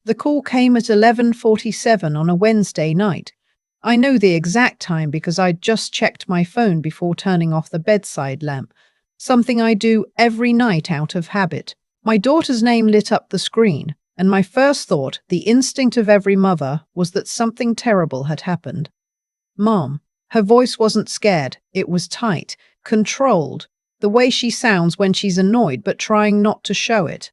The call came at 11:47 on a Wednesday night. I know the exact time because I'd just checked my phone before turning off the bedside lamp, something I do every night out of habit. My daughter's name lit up the screen, and my first thought, the instinct of every mother, was that something terrible had happened. Mom. Her voice wasn't scared, it was tight, controlled, the way she sounds when she's annoyed but trying not to show it.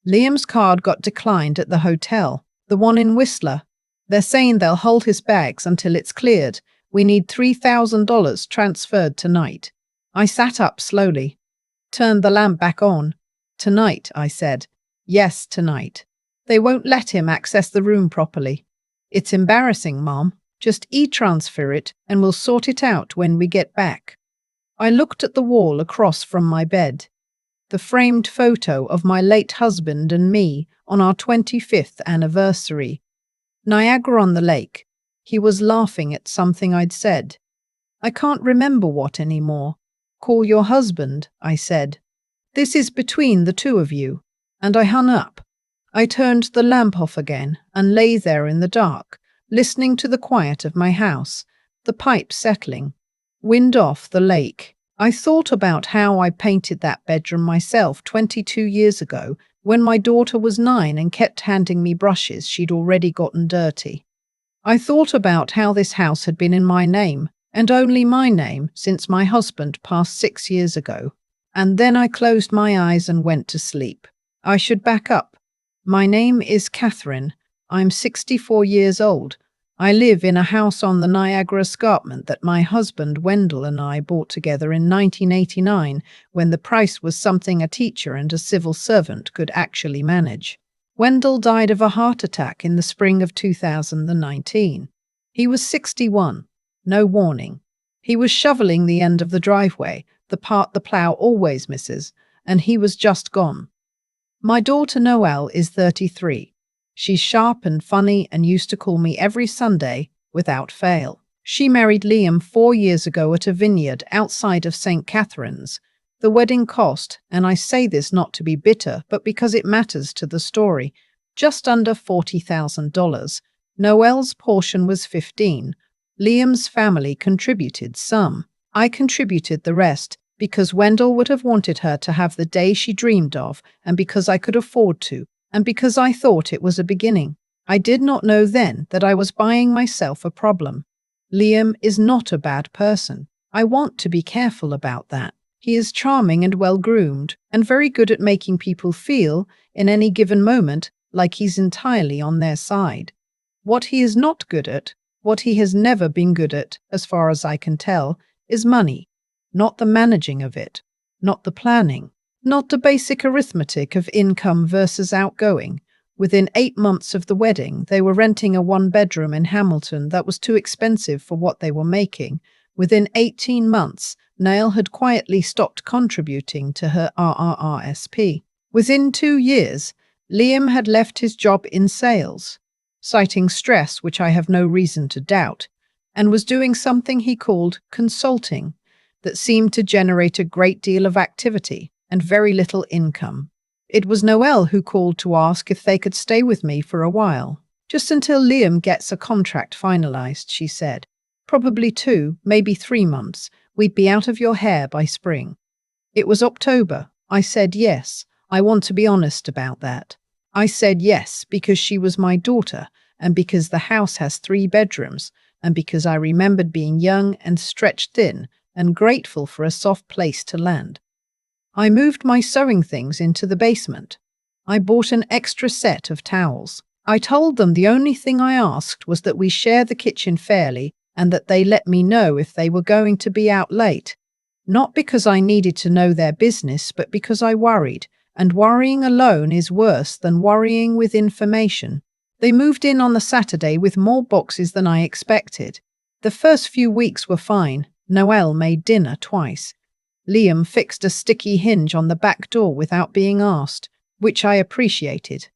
Liam's card got declined at the hotel, the one in Whistler. They're saying they'll hold his bags until it's cleared. We need $3,000 transferred tonight. I sat up slowly, turned the lamp back on. Tonight, I said. Yes, tonight. They won't let him access the room properly. It's embarrassing, Mom. Just e-transfer it and we'll sort it out when we get back. I looked at the wall across from my bed. The framed photo of my late husband and me on our 25th anniversary. Niagara on the lake. He was laughing at something I'd said. I can't remember what anymore. Call your husband, I said. This is between the two of you. And I hung up. I turned the lamp off again and lay there in the dark, listening to the quiet of my house, the pipes settling, wind off the lake. I thought about how I painted that bedroom myself 22 years ago when my daughter was 9 and kept handing me brushes she'd already gotten dirty. I thought about how this house had been in my name, and only my name, since my husband passed 6 years ago. And then I closed my eyes and went to sleep. I should back up. My name is Catherine. I'm 64 years old. I live in a house on the Niagara Escarpment that my husband Wendell and I bought together in 1989 when the price was something a teacher and a civil servant could actually manage. Wendell died of a heart attack in the spring of 2019. He was 61. No warning. He was shoveling the end of the driveway, the part the plow always misses, and he was just gone. My daughter Noelle is 33. She's sharp and funny and used to call me every Sunday without fail. She married Liam 4 years ago at a vineyard outside of St. Catharines. The wedding cost, and I say this not to be bitter, but because it matters to the story, just under $40,000. Noelle's portion was 15. Liam's family contributed some. I contributed the rest because Wendell would have wanted her to have the day she dreamed of, and because I could afford to, and because I thought it was a beginning. I did not know then that I was buying myself a problem. Liam is not a bad person. I want to be careful about that. He is charming and well-groomed, and very good at making people feel, in any given moment, like he's entirely on their side. What he is not good at, what he has never been good at, as far as I can tell, is money. Not the managing of it, not the planning, not the basic arithmetic of income versus outgoing. Within 8 months of the wedding, they were renting a 1-bedroom in Hamilton that was too expensive for what they were making. Within 18 months, Nail had quietly stopped contributing to her RRRSP. Within 2 years, Liam had left his job in sales, citing stress, which I have no reason to doubt, and was doing something he called consulting that seemed to generate a great deal of activity and very little income. It was Noelle who called to ask if they could stay with me for a while, just until Liam gets a contract finalized, she said. Probably 2, maybe 3 months. We'd be out of your hair by spring. It was October. I said yes. I want to be honest about that. I said yes because she was my daughter, and because the house has 3 bedrooms, and because I remembered being young and stretched thin and grateful for a soft place to land. I moved my sewing things into the basement. I bought an extra set of towels. I told them the only thing I asked was that we share the kitchen fairly and that they let me know if they were going to be out late. Not because I needed to know their business, but because I worried, and worrying alone is worse than worrying with information. They moved in on the Saturday with more boxes than I expected. The first few weeks were fine. Noelle made dinner twice. Liam fixed a sticky hinge on the back door without being asked, which I appreciated.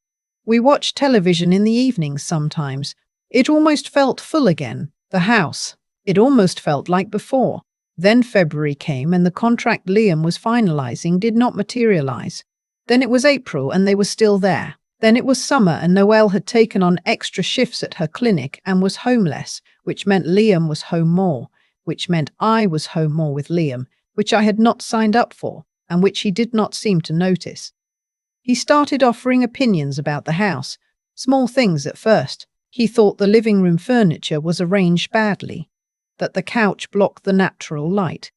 We watched television in the evenings sometimes. It almost felt full again. The house. It almost felt like before. Then February came and the contract Liam was finalizing did not materialize. Then it was April and they were still there. Then it was summer and Noelle had taken on extra shifts at her clinic and was home less, which meant Liam was home more, which meant I was home more with Liam, which I had not signed up for, and which he did not seem to notice. He started offering opinions about the house, small things at first. He thought the living room furniture was arranged badly, that the couch blocked the natural light.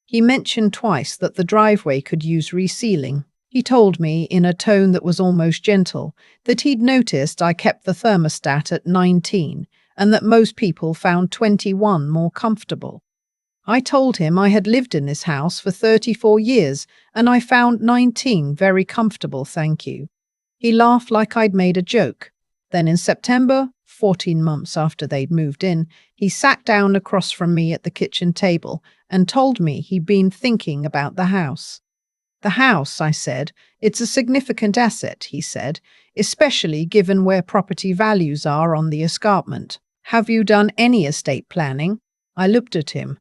He mentioned twice that the driveway could use resealing. He told me, in a tone that was almost gentle, that he'd noticed I kept the thermostat at 19 and that most people found 21 more comfortable. I told him I had lived in this house for 34 years and I found 19 very comfortable, thank you. He laughed like I'd made a joke. Then in September, 14 months after they'd moved in, he sat down across from me at the kitchen table and told me he'd been thinking about the house. The house, I said. It's a significant asset, he said, especially given where property values are on the escarpment. Have you done any estate planning? I looked at him.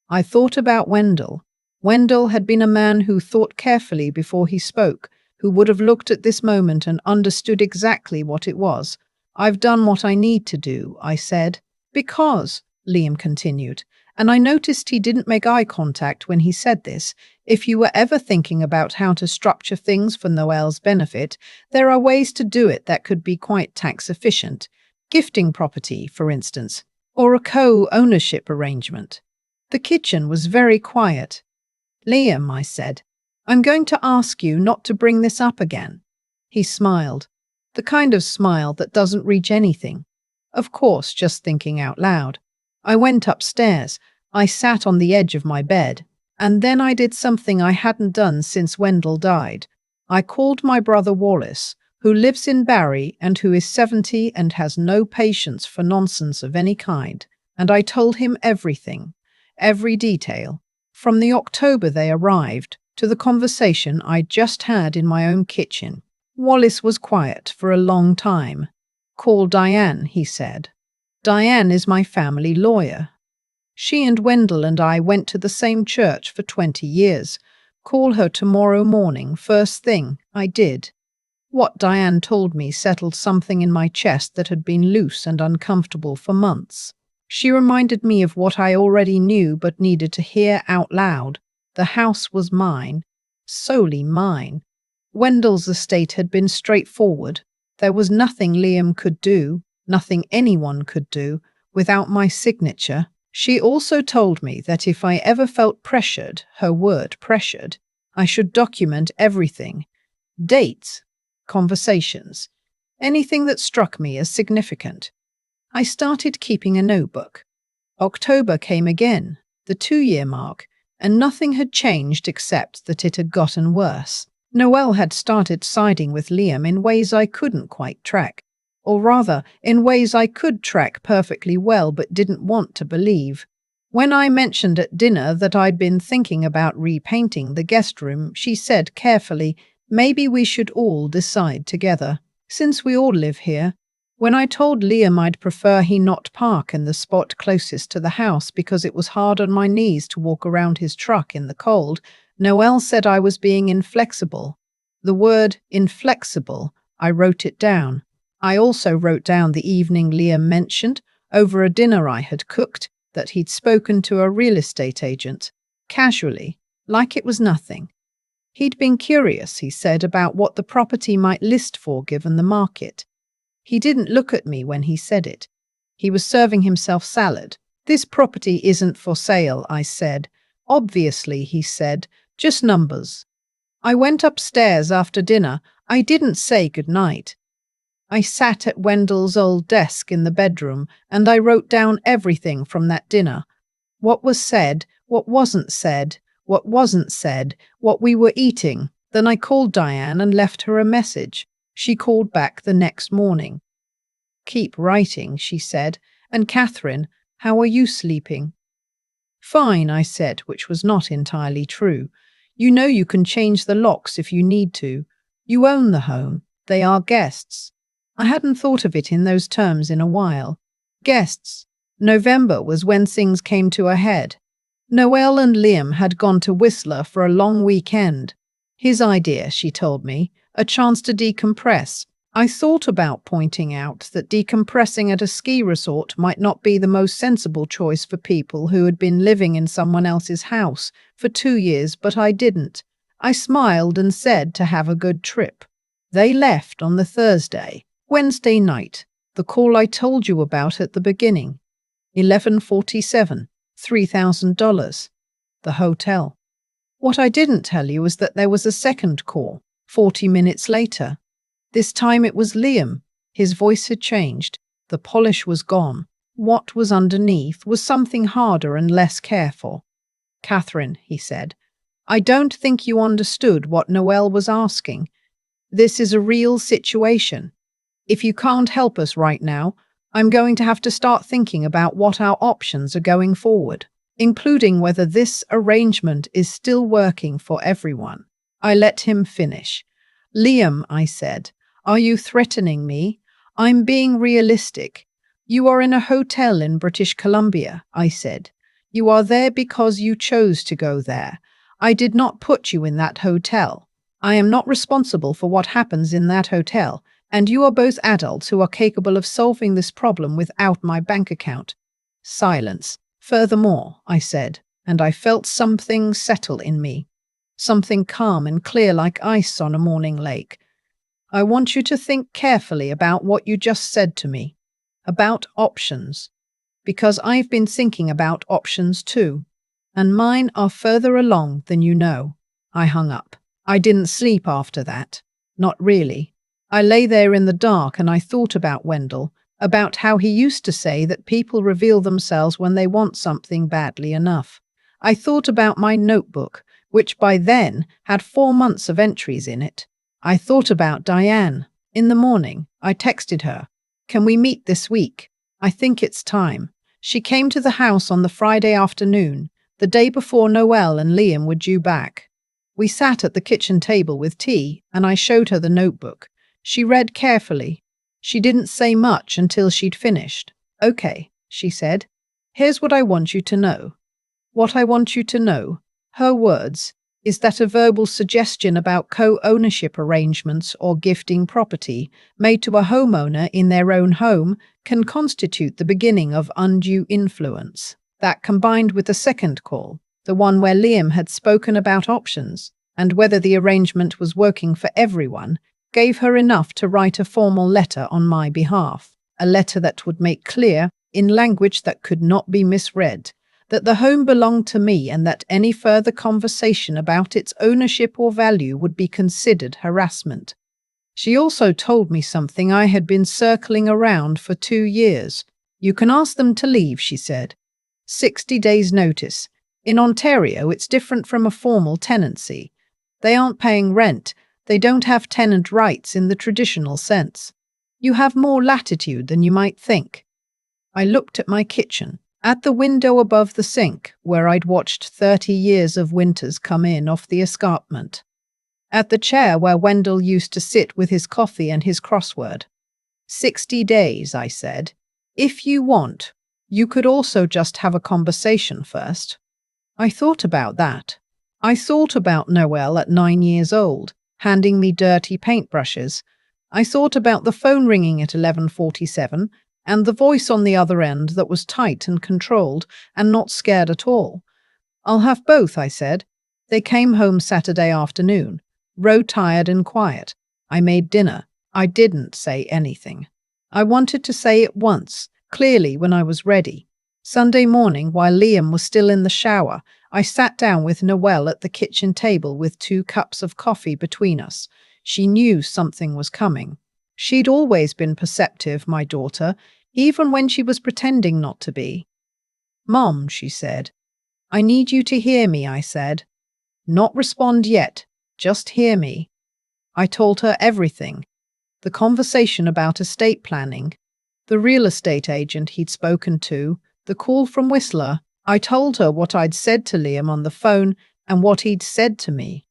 I thought about Wendell. Wendell had been a man who thought carefully before he spoke, who would have looked at this moment and understood exactly what it was. I've done what I need to do, I said. Because, Liam continued, and I noticed he didn't make eye contact when he said this, if you were ever thinking about how to structure things for Noelle's benefit, there are ways to do it that could be quite tax efficient. Gifting property, for instance, or a co-ownership arrangement. The kitchen was very quiet. Liam, I said, I'm going to ask you not to bring this up again. He smiled, the kind of smile that doesn't reach anything. Of course, just thinking out loud. I went upstairs. I sat on the edge of my bed. And then I did something I hadn't done since Wendell died. I called my brother Wallace, who lives in Barry and who is 70 and has no patience for nonsense of any kind, and I told him everything, every detail, from the October they arrived to the conversation I'd just had in my own kitchen. Wallace was quiet for a long time. Call Diane, he said. Diane is my family lawyer. She and Wendell and I went to the same church for 20 years. Call her tomorrow morning, first thing. I did. What Diane told me settled something in my chest that had been loose and uncomfortable for months. She reminded me of what I already knew but needed to hear out loud. The house was mine, solely mine. Wendell's estate had been straightforward. There was nothing Liam could do, nothing anyone could do, without my signature. She also told me that if I ever felt pressured, her word pressured, I should document everything. Dates, conversations, anything that struck me as significant. I started keeping a notebook. October came again, the 2-year mark, and nothing had changed except that it had gotten worse. Noelle had started siding with Liam in ways I couldn't quite track. Or rather, in ways I could track perfectly well but didn't want to believe. When I mentioned at dinner that I'd been thinking about repainting the guest room, she said carefully, maybe we should all decide together, since we all live here. When I told Liam I'd prefer he not park in the spot closest to the house because it was hard on my knees to walk around his truck in the cold, Noelle said I was being inflexible. The word inflexible, I wrote it down. I also wrote down the evening Liam mentioned, over a dinner I had cooked, that he'd spoken to a real estate agent, casually, like it was nothing. He'd been curious, he said, about what the property might list for given the market. He didn't look at me when he said it. He was serving himself salad. This property isn't for sale, I said. Obviously, he said, just numbers. I went upstairs after dinner. I didn't say goodnight. I sat at Wendell's old desk in the bedroom and I wrote down everything from that dinner. What was said, what wasn't said, what we were eating. Then I called Diane and left her a message. She called back the next morning. Keep writing, she said. And Catherine, how are you sleeping? Fine, I said, which was not entirely true. You know you can change the locks if you need to. You own the home. They are guests. I hadn't thought of it in those terms in a while. Guests. November was when things came to a head. Noelle and Liam had gone to Whistler for a long weekend. His idea, she told me, a chance to decompress. I thought about pointing out that decompressing at a ski resort might not be the most sensible choice for people who had been living in someone else's house for 2 years, but I didn't. I smiled and said to have a good trip. They left on the Thursday. Wednesday night, the call I told you about at the beginning. 11:47, $3,000. The hotel. What I didn't tell you was that there was a second call, 40 minutes later. This time it was Liam. His voice had changed. The polish was gone. What was underneath was something harder and less careful. "Catherine," he said, "I don't think you understood what Noelle was asking. This is a real situation. If you can't help us right now, I'm going to have to start thinking about what our options are going forward, including whether this arrangement is still working for everyone." I let him finish. "Liam," I said, "are you threatening me? I'm being realistic. You are in a hotel in British Columbia," I said. "You are there because you chose to go there. I did not put you in that hotel. I am not responsible for what happens in that hotel, and you are both adults who are capable of solving this problem without my bank account." Silence. "Furthermore," I said, and I felt something settle in me. Something calm and clear like ice on a morning lake. "I want you to think carefully about what you just said to me. About options. Because I've been thinking about options too. And mine are further along than you know." I hung up. I didn't sleep after that. Not really. I lay there in the dark and I thought about Wendell, about how he used to say that people reveal themselves when they want something badly enough. I thought about my notebook, which by then had 4 months of entries in it. I thought about Diane. In the morning, I texted her, "Can we meet this week? I think it's time." She came to the house on the Friday afternoon, the day before Noelle and Liam were due back. We sat at the kitchen table with tea, and I showed her the notebook. She read carefully. She didn't say much until she'd finished. "Okay," she said. "Here's what I want you to know." What I want you to know, her words, is that a verbal suggestion about co-ownership arrangements or gifting property made to a homeowner in their own home can constitute the beginning of undue influence. That combined with the second call, the one where Liam had spoken about options and whether the arrangement was working for everyone, gave her enough to write a formal letter on my behalf, a letter that would make clear, in language that could not be misread, that the home belonged to me and that any further conversation about its ownership or value would be considered harassment. She also told me something I had been circling around for 2 years. "You can ask them to leave," she said. 60 days notice. In Ontario, it's different from a formal tenancy. They aren't paying rent. They don't have tenant rights in the traditional sense. You have more latitude than you might think. I looked at my kitchen, at the window above the sink, where I'd watched 30 years of winters come in off the escarpment. At the chair where Wendell used to sit with his coffee and his crossword. 60 days, I said. If you want, you could also just have a conversation first. I thought about that. I thought about Noelle at 9 years old, handing me dirty paintbrushes. I thought about the phone ringing at 11:47 and the voice on the other end that was tight and controlled and not scared at all. "I'll have both," I said. They came home Saturday afternoon, tired and quiet. I made dinner. I didn't say anything. I wanted to say it once, clearly when I was ready. Sunday morning, while Liam was still in the shower, I sat down with Noelle at the kitchen table with 2 cups of coffee between us. She knew something was coming. She'd always been perceptive, my daughter, even when she was pretending not to be. "Mom," she said. "I need you to hear me," I said. "Not respond yet, just hear me." I told her everything. The conversation about estate planning, the real estate agent he'd spoken to, the call from Whistler. I told her what I'd said to Liam on the phone and what he'd said to me.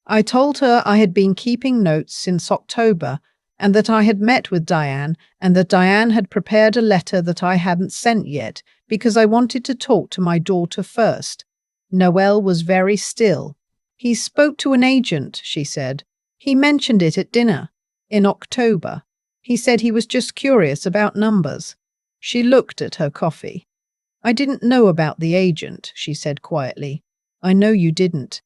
I told her I had been keeping notes since October and that I had met with Diane and that Diane had prepared a letter that I hadn't sent yet because I wanted to talk to my daughter first. Noelle was very still. "He spoke to an agent," she said. "He mentioned it at dinner. In October." He said he was just curious about numbers. She looked at her coffee. I didn't know about the agent, she said quietly. I know you didn't.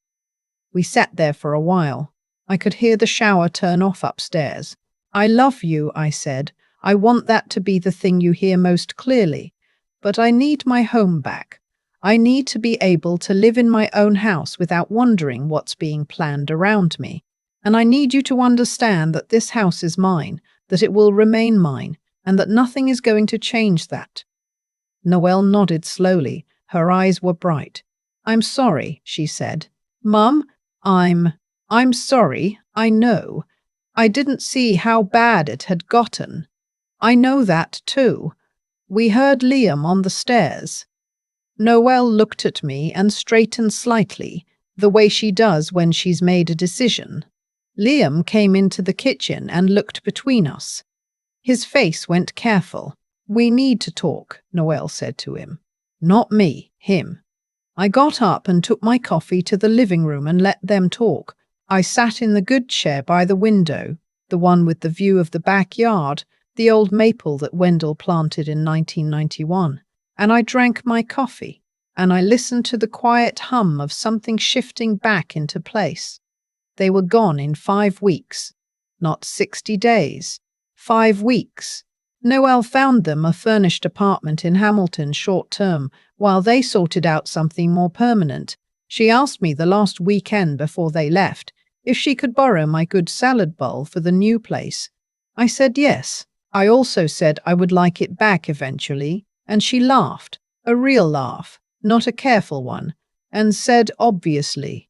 We sat there for a while. I could hear the shower turn off upstairs. I love you, I said. I want that to be the thing you hear most clearly. But I need my home back. I need to be able to live in my own house without wondering what's being planned around me. And I need you to understand that this house is mine, that it will remain mine, and that nothing is going to change that. Noelle nodded slowly. Her eyes were bright. I'm sorry, she said. Mum, I'm sorry, I know. I didn't see how bad it had gotten. I know that too. We heard Liam on the stairs. Noelle looked at me and straightened slightly, the way she does when she's made a decision. Liam came into the kitchen and looked between us. His face went careful. We need to talk, Noelle said to him. Not me, him. I got up and took my coffee to the living room and let them talk. I sat in the good chair by the window, the one with the view of the backyard, the old maple that Wendell planted in 1991, and I drank my coffee, and I listened to the quiet hum of something shifting back into place. They were gone in 5 weeks, not 60 days, 5 weeks. Noelle found them a furnished apartment in Hamilton short term, while they sorted out something more permanent. She asked me the last weekend before they left if she could borrow my good salad bowl for the new place. I said yes. I also said I would like it back eventually, and she laughed, a real laugh, not a careful one, and said obviously.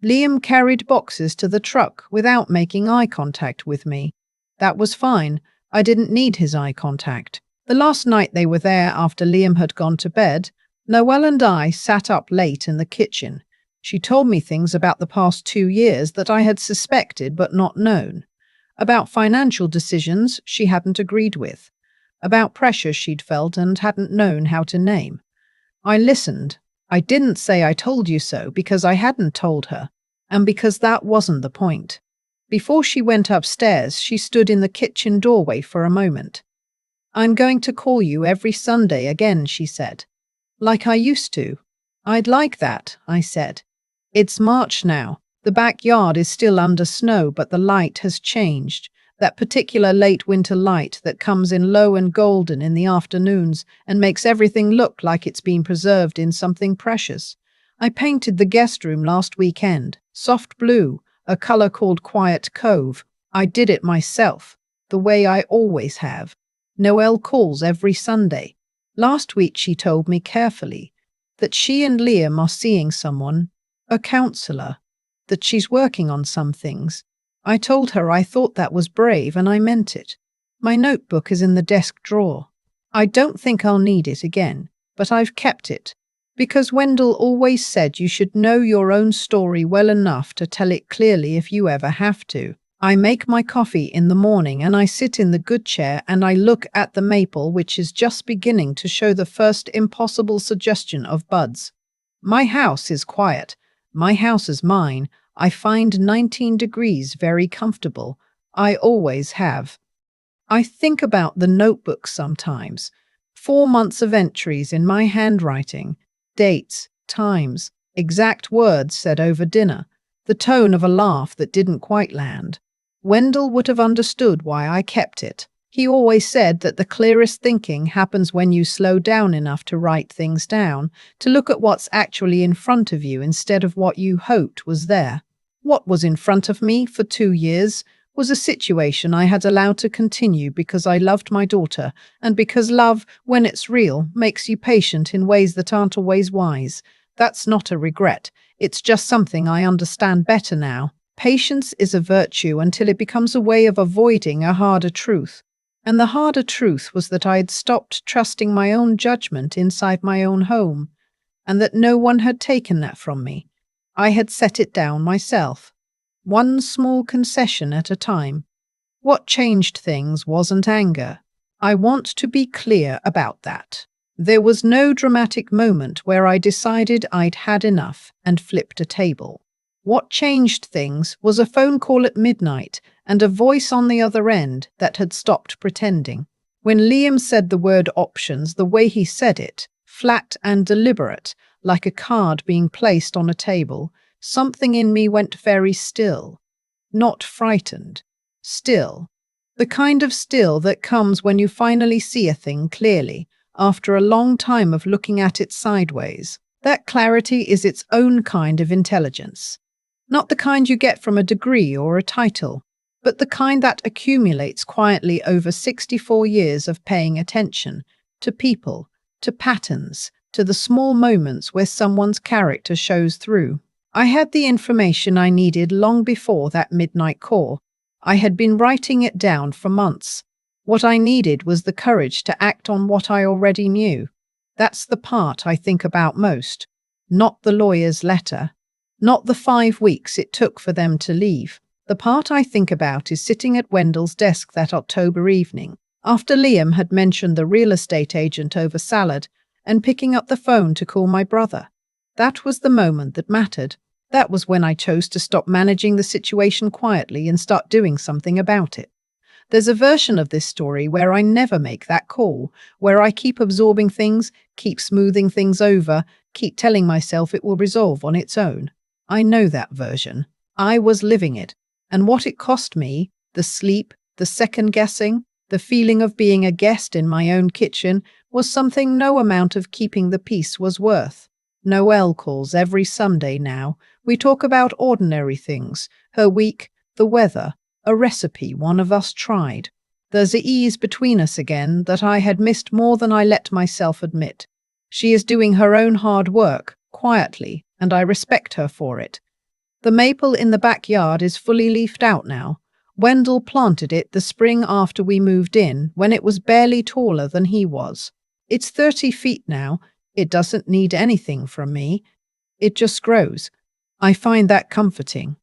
Liam carried boxes to the truck without making eye contact with me. That was fine. I didn't need his eye contact. The last night they were there after Liam had gone to bed, Noelle and I sat up late in the kitchen. She told me things about the past 2 years that I had suspected but not known. About financial decisions she hadn't agreed with. About pressure she'd felt and hadn't known how to name. I listened. I didn't say I told you so because I hadn't told her, and because that wasn't the point. Before she went upstairs, she stood in the kitchen doorway for a moment. I'm going to call you every Sunday again, she said. Like I used to. I'd like that, I said. It's March now. The backyard is still under snow, but the light has changed. That particular late winter light that comes in low and golden in the afternoons and makes everything look like it's been preserved in something precious. I painted the guest room last weekend, soft blue, a color called Quiet Cove. I did it myself, the way I always have. Noelle calls every Sunday. Last week she told me carefully that she and Liam are seeing someone, a counselor, that she's working on some things. I told her I thought that was brave and I meant it. My notebook is in the desk drawer. I don't think I'll need it again, but I've kept it. Because Wendell always said you should know your own story well enough to tell it clearly if you ever have to. I make my coffee in the morning and I sit in the good chair and I look at the maple which is just beginning to show the first impossible suggestion of buds. My house is quiet. My house is mine. I find 19 degrees very comfortable. I always have. I think about the notebook sometimes. 4 months of entries in my handwriting. Dates, times, exact words said over dinner, the tone of a laugh that didn't quite land. Wendell would have understood why I kept it. He always said that the clearest thinking happens when you slow down enough to write things down, to look at what's actually in front of you instead of what you hoped was there. What was in front of me for 2 years was a situation I had allowed to continue because I loved my daughter, and because love, when it's real, makes you patient in ways that aren't always wise. That's not a regret. It's just something I understand better now. Patience is a virtue until it becomes a way of avoiding a harder truth. And the harder truth was that I had stopped trusting my own judgment inside my own home, and that no one had taken that from me. I had set it down myself. One small concession at a time. What changed things wasn't anger. I want to be clear about that. There was no dramatic moment where I decided I'd had enough and flipped a table. What changed things was a phone call at midnight, and a voice on the other end that had stopped pretending. When Liam said the word options, the way he said it, flat and deliberate, like a card being placed on a table, something in me went very still. Not frightened. Still. The kind of still that comes when you finally see a thing clearly, after a long time of looking at it sideways. That clarity is its own kind of intelligence. Not the kind you get from a degree or a title, but the kind that accumulates quietly over 64 years of paying attention to people, to patterns, to the small moments where someone's character shows through. I had the information I needed long before that midnight call. I had been writing it down for months. What I needed was the courage to act on what I already knew. That's the part I think about most. Not the lawyer's letter. Not the 5 weeks it took for them to leave. The part I think about is sitting at Wendell's desk that October evening, after Liam had mentioned the real estate agent over salad, and picking up the phone to call my brother. That was the moment that mattered. That was when I chose to stop managing the situation quietly and start doing something about it. There's a version of this story where I never make that call, where I keep absorbing things, keep smoothing things over, keep telling myself it will resolve on its own. I know that version. I was living it. And what it cost me, the sleep, the second guessing, the feeling of being a guest in my own kitchen, was something no amount of keeping the peace was worth. Noelle calls every Sunday now. We talk about ordinary things, her week, the weather, a recipe one of us tried. There's a ease between us again that I had missed more than I let myself admit. She is doing her own hard work, quietly, and I respect her for it. The maple in the backyard is fully leafed out now. Wendell planted it the spring after we moved in, when it was barely taller than he was. It's 30 feet now. It doesn't need anything from me. It just grows. I find that comforting.